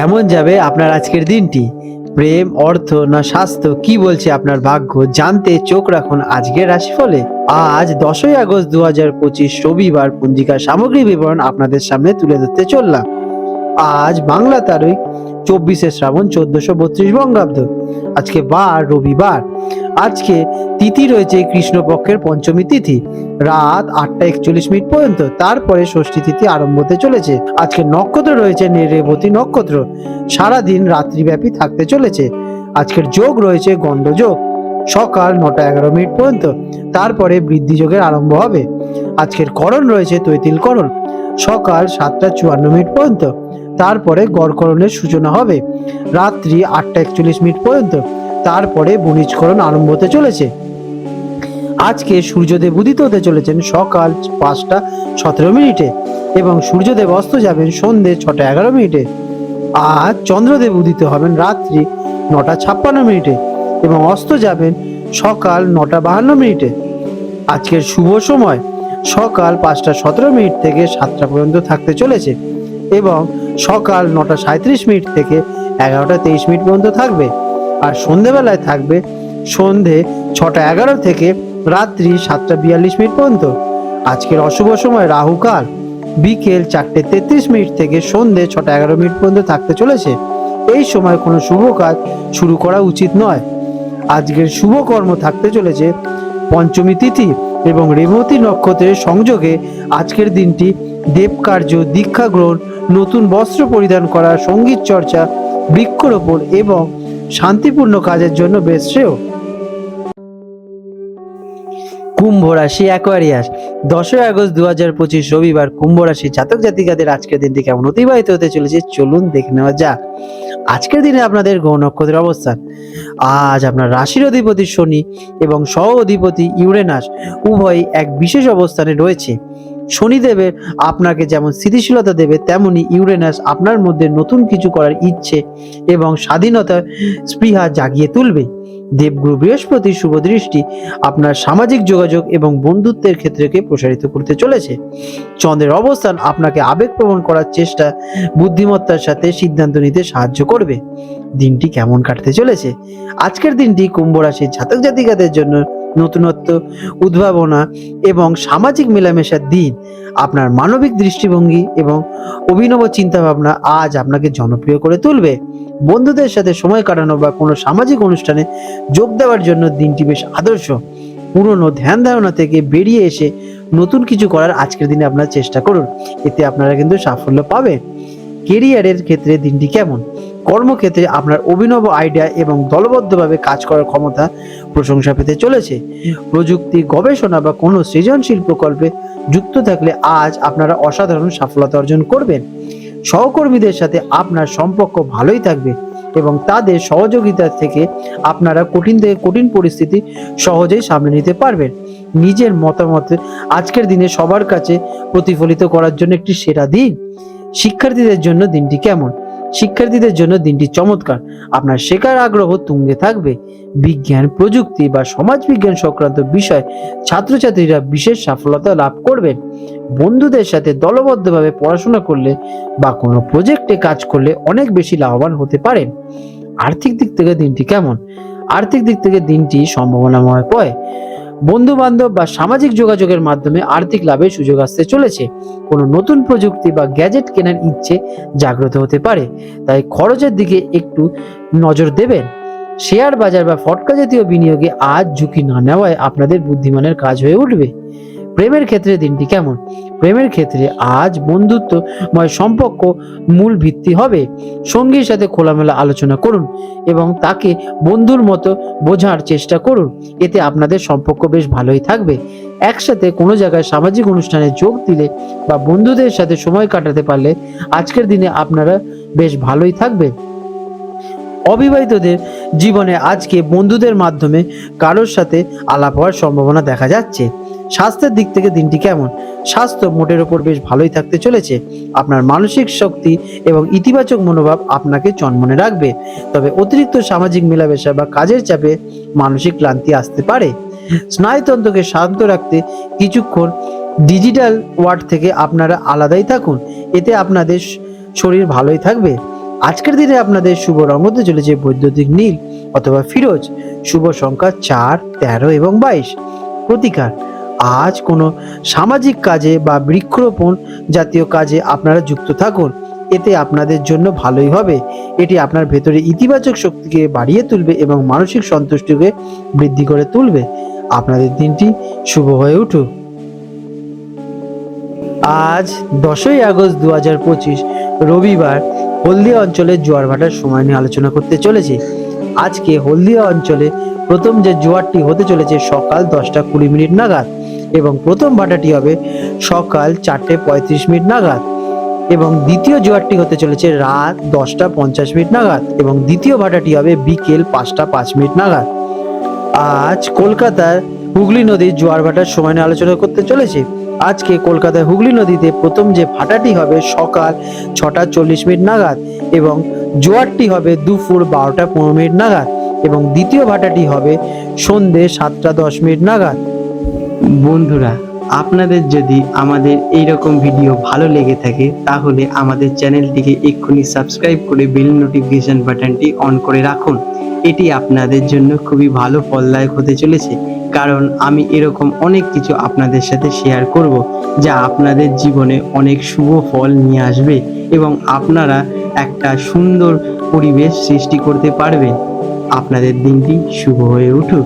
কেমন যাবে আপনার আজকের দিনটি? প্রেম, অর্থ না স্বাস্থ্য, কি বলছে আপনার ভাগ্য? জানতে চোখ রাখুন আজকের রাশিফলে। আজ 10ই আগস্ট 2025 রবিবার। পঞ্জিকার সামগ্রিক বিবরণ আপনাদের সামনে তুলে ধরতে চললাম। আজ বাংলা তারিখ 24শে শ্রাবণ 1432 বঙ্গাব্দ। আজকে বার রবিবার। আজকে তিথি রয়েছে কৃষ্ণপক্ষের পঞ্চমী তিথি, রাত 8টা 41 মিনিট পর্যন্ত। তারপরে ষষ্ঠী তিথি আরম্ভ হতে চলেছে। আজকে নক্ষত্র রয়েছে রেবতী নক্ষত্র, সারাদিন রাত্রিব্যাপী থাকতে চলেছে। আজকের যোগ রয়েছে গন্ড যোগ, সকাল 9টা 11 মিনিট পর্যন্ত। তারপরে বৃদ্ধি যোগের আরম্ভ হবে। আজকের করণ রয়েছে তৈতিল করণ, সকাল 7টা 54 মিনিট পর্যন্ত। তারপরে গড়করণের সূচনা হবে রাত্রি 8টা 41 মিনিট পর্যন্ত। তারপরে বণিজকরণ আরম্ভ হতে চলেছে। আজকে সূর্যদেব উদিত হতে চলেছেন সকাল 5টা 17 মিনিটে এবং সূর্যদেব অস্ত যাবেন সন্ধ্যে 6টা 11 মিনিটে। আজ চন্দ্রদেব উদিত হবেন রাত্রি 9টা 56 মিনিটে এবং অস্ত যাবেন সকাল 9টা 52 মিনিটে। আজকের শুভ সময় সকাল 5টা 17 মিনিট থেকে 7টা পর্যন্ত থাকতে চলেছে এবং সকাল 9টা 37 মিনিট থেকে 11টা 23 মিনিট পর্যন্ত থাকবে। আর সন্ধেবেলায় থাকবে সন্ধে 6টা 11 থেকে রাত্রি 7টা 42 মিনিট পর্যন্ত। আজকের অশুভ সময় রাহুকাল বিকেল 4টে 33 মিনিট থেকে সন্ধে 6টা 11 মিনিট পর্যন্ত থাকতে চলেছে। এই সময় কোনো শুভ কাজ শুরু করা উচিত নয়। আজকের শুভ কর্ম থাকতে চলেছে পঞ্চমী তিথি এবং রেবতী নক্ষত্রের সংযোগে। আজকের দিনটি দেবকার্য, দীক্ষা গ্রহণ, নতুন বস্ত্র পরিধান করা, সঙ্গীত চর্চা, বৃক্ষরোপণ এবং শান্তিপূর্ণ কাজের জন্য বেশ শ্রেয়। কুম্ভ রাশি অ্যাকোয়ারিয়াস, 10ই আগস্ট 2025 রবিবার। কুম্ভ রাশি জাতক জাতিকাদের আজকের দিনটি কেমন অতিবাহিত হতে চলেছে চলুন দেখে নেওয়া যাক। আজকের দিনে আপনাদের গ্রহ নক্ষত্রের অবস্থান। আজ আপনার রাশির অধিপতি শনি এবং সহ অধিপতি ইউরেনাস উভয়ই এক বিশেষ অবস্থানে রয়েছে। শনিদেবের আপনাকে যেমন স্থিতিশীলতা দেবে, তেমনি ইউরেনাস আপনার মধ্যে নতুন কিছু করার ইচ্ছে এবং স্বাধীনতার স্পৃহা জাগিয়ে তুলবে। দেবগুরু বৃহস্পতির শুভ দৃষ্টি আপনার সামাজিক যোগাযোগ এবং বন্ধুত্বের ক্ষেত্রকে প্রসারিত করতে চলেছে। চন্দ্রের অবস্থান আপনাকে আবেগপ্রবণ করার চেষ্টা, বুদ্ধিমত্তার সাথে সিদ্ধান্ত নিতে সাহায্য করবে। দিনটি কেমন কাটতে চলেছে? আজকের দিনটি কুম্ভ রাশির জাতক জাতিকাদের জন্য নতুনত্ব, উদ্ভাবনা এবং সামাজিক মেলামেশার দিন। আপনার মানবিক দৃষ্টিভঙ্গি এবং অভিনব চিন্তাভাবনা আজ আপনাকে জনপ্রিয় করে তুলবে। বন্ধুদের সাথে সময় কাটানো বা কোনো সামাজিক অনুষ্ঠানে যোগ দেওয়ার জন্য দিনটি বেশ আদর্শ। পুরনো ধ্যান ধারণা থেকে বেরিয়ে এসে নতুন কিছু করার আজকের দিনে আপনারা চেষ্টা করুন, এতে আপনারা কিন্তু সাফল্য পাবেন। কেরিয়ারের ক্ষেত্রে দিনটি কেমন? কর্মক্ষেত্রে আপনার অভিনব আইডিয়া এবং দলবদ্ধভাবে কাজ করার ক্ষমতা প্রশংসা পেতে চলেছে। প্রযুক্তি, গবেষণা বা কোনো সৃজনশীল প্রকল্পে যুক্ত থাকলে আজ আপনারা অসাধারণ সফলতা অর্জন করবেন। সহকর্মীদের সাথে আপনার সম্পর্ক ভালোই থাকবে এবং তাদের সহযোগিতা থেকে আপনারা কঠিন থেকে কঠিন পরিস্থিতি সহজেই সামলে নিতে পারবেন। নিজের মতামত আজকের দিনে সবার কাছে প্রতিফলিত করার জন্য একটি সেরা দিন। শিক্ষার্থীদের জন্য দিনটি কেমন? শিক্ষার্থীদের জন্য দিনটি চমৎকার। আপনার শেখার আগ্রহ তুঙ্গে থাকবে। বিজ্ঞান, প্রযুক্তি বা সমাজবিজ্ঞান সংক্রান্ত বিষয় ছাত্রছাত্রীরা বিশেষ সফলতা লাভ করবেন। বন্ধুদের সাথে দলবদ্ধভাবে পড়াশোনা করলে বা কোনো প্রজেক্টে কাজ করলে অনেক বেশি লাভবান হতে পারেন। আর্থিক দিক থেকে দিনটি কেমন? আর্থিক দিক থেকে দিনটি সম্ভাবনাময় পয়। বন্ধু বান্ধব বা সামাজিক যোগাযোগের মাধ্যমে আর্থিক লাভের সুযোগ আসতে চলেছে। কোনো নতুন প্রযুক্তি বা গ্যাজেট কেনার ইচ্ছে জাগ্রত হতে পারে, তাই খরচের দিকে একটু নজর দেবেন। শেয়ার বাজার বা ফটকা জাতীয় বিনিয়োগে আজ ঝুঁকি না নেওয়ায় আপনাদের বুদ্ধিমানের কাজ হয়ে উঠবে। প্রেমের ক্ষেত্রে দিনটি কেমন? প্রেমের ক্ষেত্রে আজ বন্ধুত্বময় সম্পর্ক মূল ভিত্তি হবে। সঙ্গীর সাথে খোলামেলা আলোচনা করুন এবং তাকে বন্ধুর মতো বোঝার চেষ্টা করুন, এতে আপনাদের সম্পর্ক বেশ ভালোই থাকবে। একসাথে কোনো জায়গায় সামাজিক অনুষ্ঠানে যোগ দিলে বা বন্ধুদের সাথে সময় কাটাতে পারলে আজকের দিনে আপনারা বেশ ভালোই থাকবে। অবিবাহিতদের জীবনে আজকে বন্ধুদের মাধ্যমে কারোর সাথে আলাপ হওয়ার সম্ভাবনা দেখা যাচ্ছে। স্বাস্থ্যের দিক থেকে দিনটি কেমন? স্বাস্থ্য মোটের ওপর বেশ ভালোই থাকতে চলেছে। আপনার মানসিক শক্তি এবং ইতিবাচক মনোভাব আপনাকে চনমনে রাখবে, তবে অতিরিক্ত সামাজিক মেলামেশা বা কাজের চাপে মানসিক ক্লান্তি আসতে পারে। স্নায়ুতন্ত্রকে শান্ত রাখতে কিছুক্ষণ ডিজিটাল ওয়ার্ল্ড থেকে আপনারা আলাদাই থাকুন, এতে আপনাদের শরীর ভালোই থাকবে। আজকের দিনে আপনাদের শুভ রং হতে চলেছে বৈদ্যুতিক নীল অথবা ফিরোজ। শুভ সংখ্যা 4, 13 এবং 22। প্রতিকার: আজ কোনো সামাজিক কাজে বা বৃক্ষরোপণ জাতীয় কাজে আপনারা যুক্ত থাকুন, এতে আপনাদের জন্য ভালোই হবে। এটি আপনার ভেতরে ইতিবাচক শক্তিকে বাড়িয়ে তুলবে এবং মানসিক সন্তুষ্টিকে বৃদ্ধি করে তুলবে। আপনাদের দিনটি শুভ হয়ে উঠুক। আজ 10ই আগস্ট 2025 রবিবার হলদিয়া অঞ্চলের জোয়ার ভাটার সময় নিয়ে আলোচনা করতে চলেছি। আজকে হলদিয়া অঞ্চলে প্রথম যে জোয়ারটি হতে চলেছে সকাল 10:20 নাগাদ, এবং প্রথম ভাটাটি হবে সকাল 4:35 নাগাদ, এবং দ্বিতীয় জোয়ারটি হতে চলেছে রাত 10:50 নাগাদ, এবং দ্বিতীয় ভাটাটি হবে বিকেল 5:05 নাগাদ। আজ কলকাতার হুগলি নদীর জোয়ার ভাটার সময় নিয়ে আলোচনা করতে চলেছে। আজকে কলকাতায় হুগলি নদীতে প্রথম যে ভাটাটি হবে সকাল 6:40 নাগাদ, এবং জোয়ারটি হবে দুপুর 12:15 নাগাদ, এবং দ্বিতীয় ভাটাটি হবে সন্ধে 7:10 নাগাদ। বন্ধুরা, আপনাদের যদি আমাদের এইরকম ভিডিও ভালো লেগে থাকে তাহলে আমাদের চ্যানেলটিকে এক্ষুনি সাবস্ক্রাইব করে বেল নোটিফিকেশন বাটনটি অন করে রাখুন। এটি আপনাদের জন্য খুবই ভালো ফলদায়ক হতে চলেছে, কারণ আমি এরকম অনেক কিছু আপনাদের সাথে শেয়ার করব যা আপনাদের জীবনে অনেক শুভ ফল নিয়ে আসবে এবং আপনারা একটা সুন্দর পরিবেশ সৃষ্টি করতে পারবেন। আপনাদের দিনটি শুভ হয়ে উঠুক।